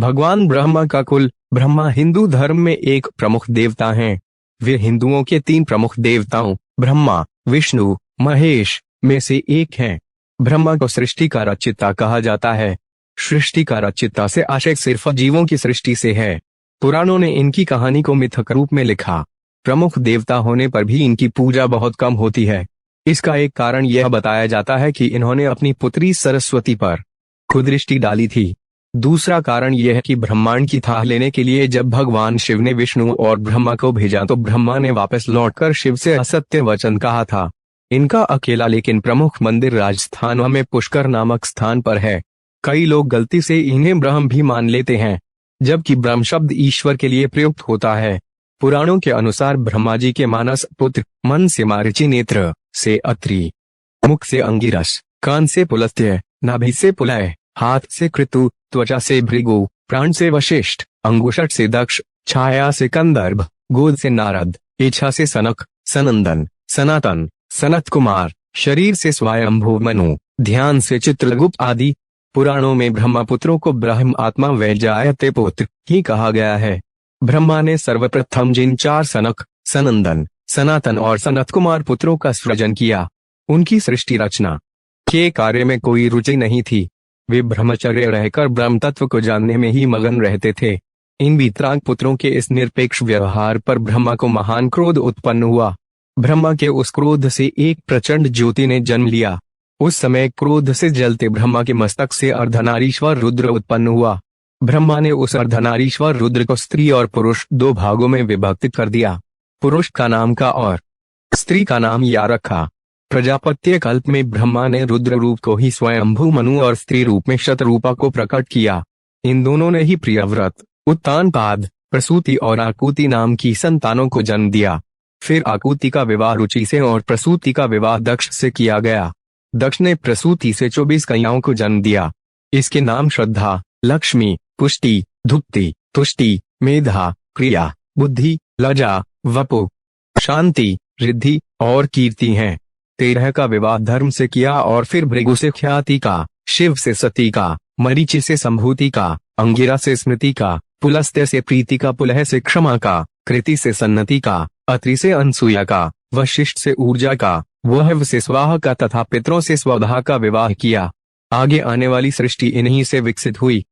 भगवान ब्रह्मा का कुल। ब्रह्मा हिंदू धर्म में एक प्रमुख देवता हैं। वे हिंदुओं के 3 प्रमुख देवताओं ब्रह्मा, विष्णु, महेश में से एक हैं। ब्रह्मा को सृष्टि का रचयिता कहा जाता है। सृष्टि का रचयिता से आशय सिर्फ जीवों की सृष्टि से है। पुराणों ने इनकी कहानी को मिथक रूप में लिखा। प्रमुख देवता होने पर भी इनकी पूजा बहुत कम होती है। इसका एक कारण यह बताया जाता है कि इन्होंने अपनी पुत्री सरस्वती पर कुदृष्टि डाली थी। दूसरा कारण यह है कि ब्रह्मांड की थाह लेने के लिए जब भगवान शिव ने विष्णु और ब्रह्मा को भेजा तो ब्रह्मा ने वापस लौटकर शिव से असत्य वचन कहा था। इनका अकेला लेकिन प्रमुख मंदिर राजस्थान में पुष्कर नामक स्थान पर है। कई लोग गलती से इन्हें ब्रह्म भी मान लेते हैं, जबकि ब्रह्म शब्द ईश्वर के लिए प्रयुक्त होता है। पुराणों के अनुसार ब्रह्मा जी के मानस पुत्र मन से मारीचि, नेत्र से अत्रि, मुख से अंगिरस, कान से पुलस्त्य, नाभि से पुलय, हाथ से कृतु, त्वचा से भृगु, प्राण से वशिष्ठ, अंगुशट से दक्ष, छाया से कंदर्भ, गोद से नारद, इच्छा से सनक, सनंदन, सनातन, सनत कुमार, शरीर से स्वयंभू मनु, ध्यान से चित्रगुप्त आदि। पुराणों में ब्रह्मपुत्रों को ब्रह्म आत्मा वैजायते पुत्र ही कहा गया है। ब्रह्मा ने सर्वप्रथम जिन 4 सनक, सनंदन, सनातन और सनत कुमार पुत्रों का सृजन किया, उनकी सृष्टि रचना के कार्य में कोई रुचि नहीं थी। वे ब्रह्मचर्य रहकर ब्रह्म तत्व को जानने में ही मगन रहते थे। इन वितराग पुत्रों के इस निरपेक्ष व्यवहार पर ब्रह्मा को महान क्रोध उत्पन्न हुआ। ब्रह्मा के उस क्रोध से एक प्रचंड ज्योति ने जन्म लिया। उस समय क्रोध से जलते ब्रह्मा के मस्तक से अर्धनारीश्वर रुद्र उत्पन्न हुआ। ब्रह्मा ने उस अर्धनारीश्वर रुद्र को स्त्री और पुरुष 2 भागों में विभक्त कर दिया। पुरुष का नाम का और स्त्री का नाम या रखा। प्रजापत्य कल्प में ब्रह्मा ने रुद्र रूप को ही स्वयंभू मनु और स्त्री रूप में शतरूपा को प्रकट किया। इन दोनों ने ही प्रियव्रत, उत्तानपाद, प्रसूति और आकुति नाम की संतानों को जन्म दिया। फिर आकुति का विवाह रुचि से और प्रसूति का विवाह दक्ष से किया गया। दक्ष ने प्रसूति से 24 कन्याओं को जन्म दिया। इसके नाम श्रद्धा, लक्ष्मी, पुष्टि, धुप्ति, तुष्टि, मेधा, क्रिया, बुद्धि, लज्जा, वपु, शांति, रिद्धि और कीर्ति हैं। 13 का विवाह धर्म से किया और फिर भृगु से ख्याति का, शिव से सती का, मरीचि से संभूति का, अंगिरा से स्मृति का, पुलस्त्य से प्रीति का, पुलह से क्षमा का, कृति से सन्नति का, अत्रि से अनसूया का, वशिष्ठ से ऊर्जा का, वहव से स्वाहा का तथा पितरों से स्वधा का विवाह किया। आगे आने वाली सृष्टि इन्हीं से विकसित हुई।